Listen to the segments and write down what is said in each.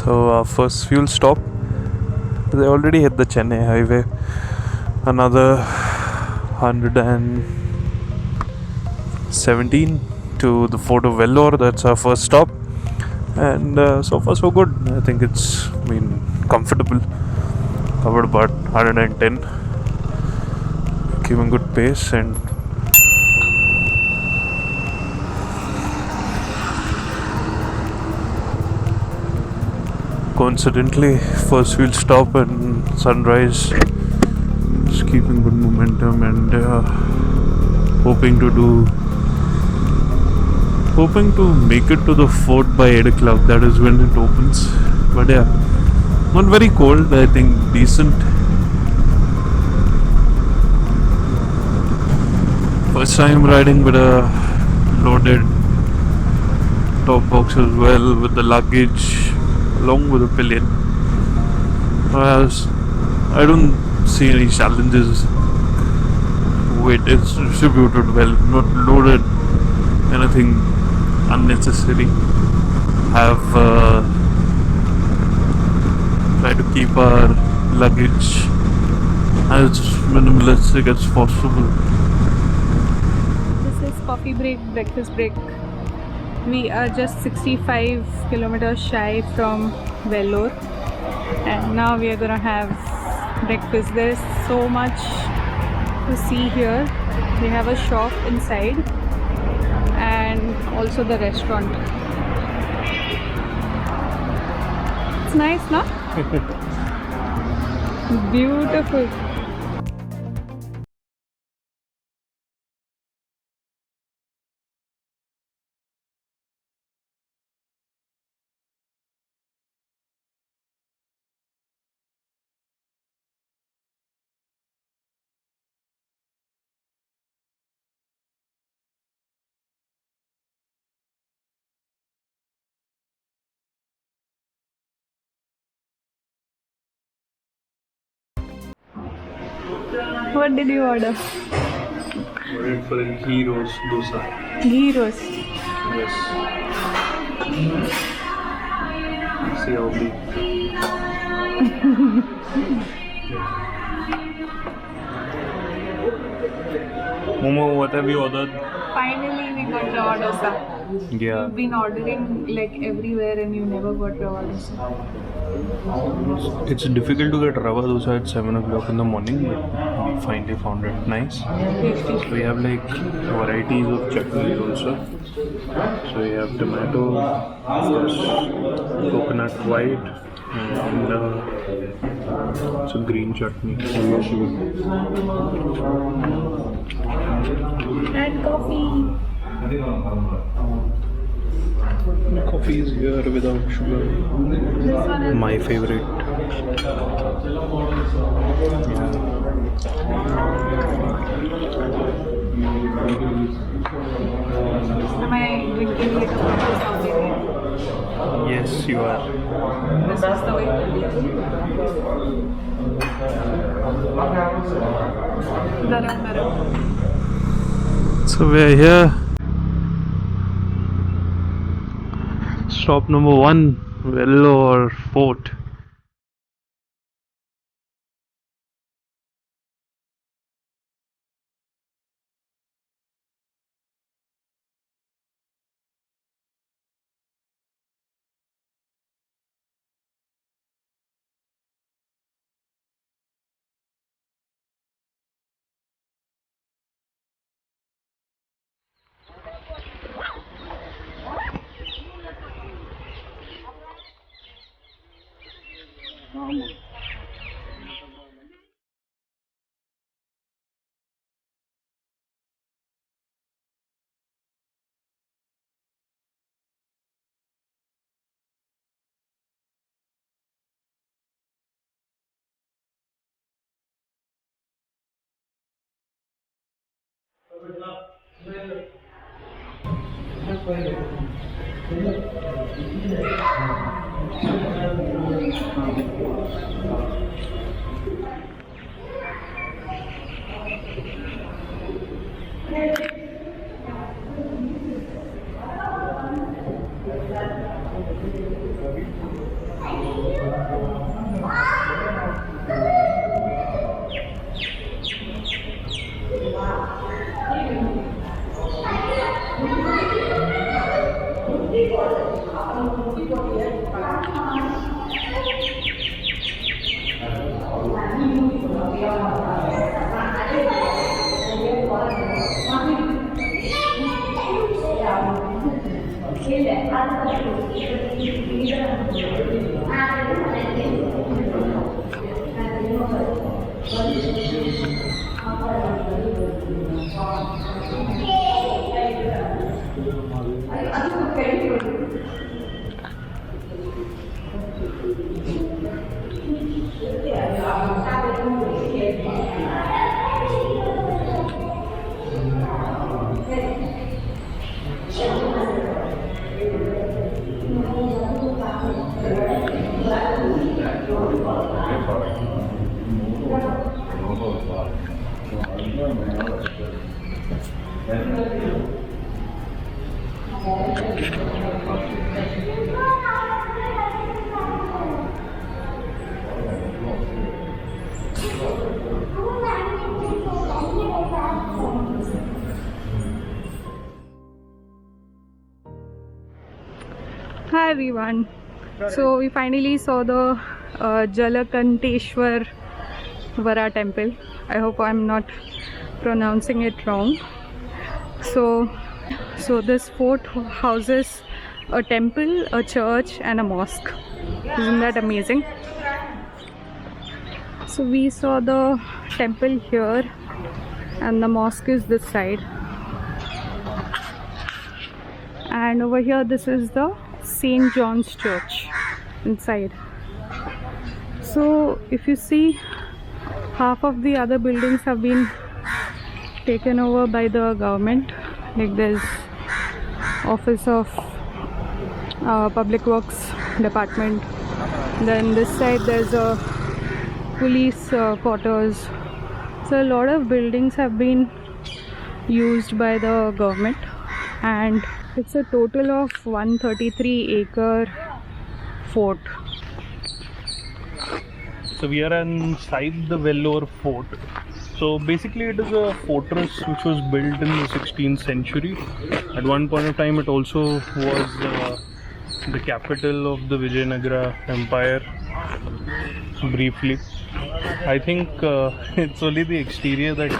So our first fuel stop, they already hit the Chennai highway. Another 117 to the Fort of Vellore. That's our first stop, and so far so good. I think it's been comfortable. Covered about 110, keeping good pace, and coincidentally first fuel stop and sunrise. Just keeping good momentum and hoping to make it to the fort by 8 o'clock. That is when it opens. But yeah, not very cold, I think decent. First time riding with a loaded top box as well, with the luggage along with the pillion. I don't see any challenges. Weight is distributed well, not loaded anything unnecessary. Have try to keep our luggage as minimalistic as possible. This is coffee break, breakfast break. We are just 65 kilometers shy from Vellore, and now we are gonna have breakfast. There is so much to see here. They have a shop inside and also the restaurant. It's nice, no? Beautiful. What did you order? Ordered for a ghee roast dosa. Ghee roast. Yes. See how big. Momo, what have you ordered? Finally, we got raw dosa. Yeah. You've been ordering like everywhere and you never got raw dosa. It's difficult to get rava dosa at 7 o'clock in the morning, but we finally found it nice. So we have like varieties of chutneys also. So we have tomato, of course, coconut white, and it's a green chutney. And coffee. Coffee is here without sugar. This one is My favorite. Am I drinking like a proper South Indian? Yes, you are. This is the way. Garam garam. So we're here. Stop number 1, Vellore Fort. Hi everyone. So we finally saw the Jalakanteshwar Vara temple. I hope I'm not pronouncing it wrong. So this fort houses a temple, a church and a mosque. Isn't that amazing? So we saw the temple here and the mosque is this side. And over here this is the St. John's Church inside. So if you see, half of the other buildings have been taken over by the government. Like there's Office of Public Works Department. Then this side there's a police quarters. So a lot of buildings have been used by the government, and it's a total of 133-acre fort. So we are inside the Vellore fort. So basically it is a fortress which was built in the 16th century. At one point of time it also was the capital of the Vijayanagara Empire briefly. I think it's only the exterior that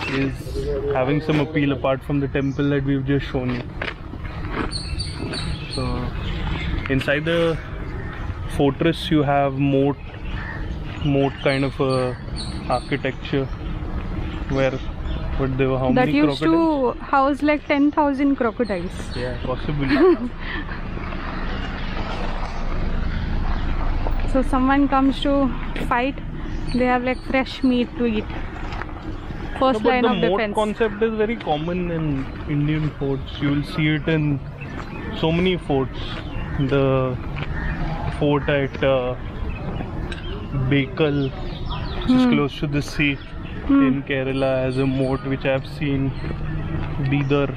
is having some appeal apart from the temple that we've just shown you. So inside the fortress you have moat kind of architecture where there were how That many used crocodiles? to house like 10,000 crocodiles. Yeah, possibly. So someone comes to fight, they have like fresh meat to eat. First line of The moat defense. concept is very common in Indian forts. You will see it in so many forts. The fort at Bekal, which is close to the sea in Kerala, has a moat which I have seen. Bidar,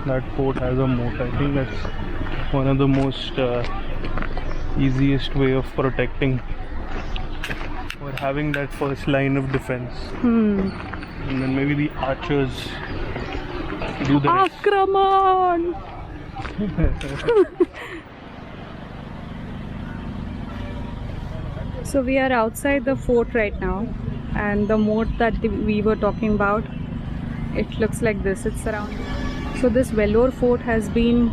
that fort has a moat. I think that's one of the most easiest way of protecting or having that first line of defense. And then maybe the archers do the rest. Akraman! So we are outside the fort right now, and the moat that we were talking about, it looks like this. It's around. So this Vellore fort has been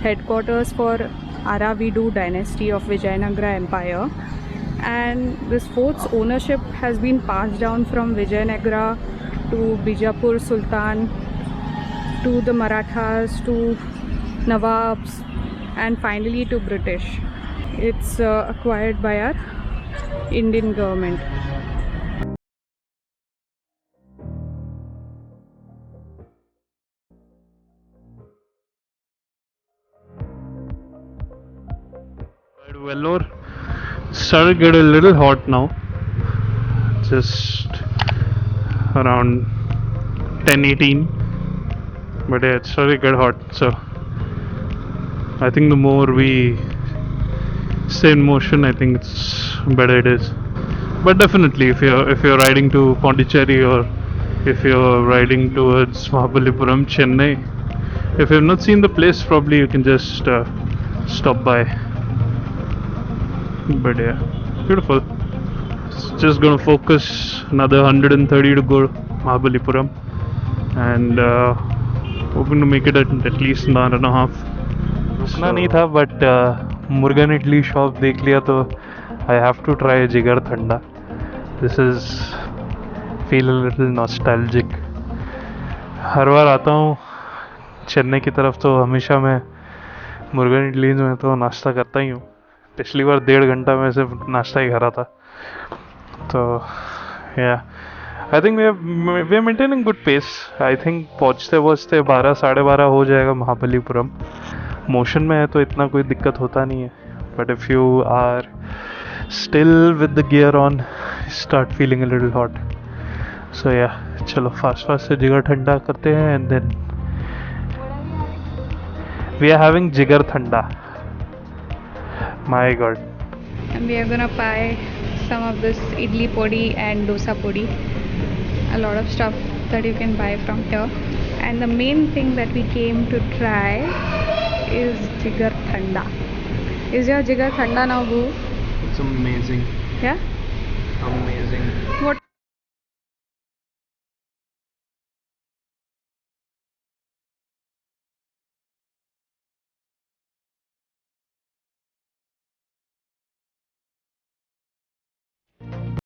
headquarters for Aravidu dynasty of Vijayanagara Empire, and this fort's ownership has been passed down from Vijayanagara to Bijapur Sultan, to the Marathas, to Nawabs, and finally to British. It's acquired by our Indian government. Vellore started to get a little hot now. Just around 10-18, but yeah, it started to get hot. So I think the more we stay in motion, I think it's better it is. But definitely, if you're riding to Pondicherry or if you're riding towards Mahabalipuram, Chennai, if you've not seen the place, probably you can just stop by. But yeah, beautiful. Just gonna focus another 130 to go Mahabalipuram, and hoping to make it at least an hour and a half. रुकना नहीं था but Murugan idli shop देख लिया तो I have to try Jigarthanda. This is feel a little nostalgic. हर बार आता हूँ चेन्नई की तरफ तो हमेशा मैं मुर्गन इडली में तो नाश्ता करता ही हूँ. पिछली बार 1.5 घंटा में सिर्फ नाश्ता ही करा था. तो yeah I think we are maintaining good pace. I think पहुँचते पहुँचते 12 12:30 हो जाएगा महाबलीपुरम. मोशन में है तो इतना कोई दिक्कत होता नहीं है. But if you are still with the gear on start feeling a little hot. So या चलो फास्ट फास्ट से जिगर ठंडा करते हैं and then we are having Jigarthanda. My god. And we are gonna buy some of this idli podi and dosa podi. A lot of stuff that you can buy from here. And the main thing that we came to try is jigar thanda. Is your jigar thanda now, Boo? It's amazing. Yeah? Amazing. What?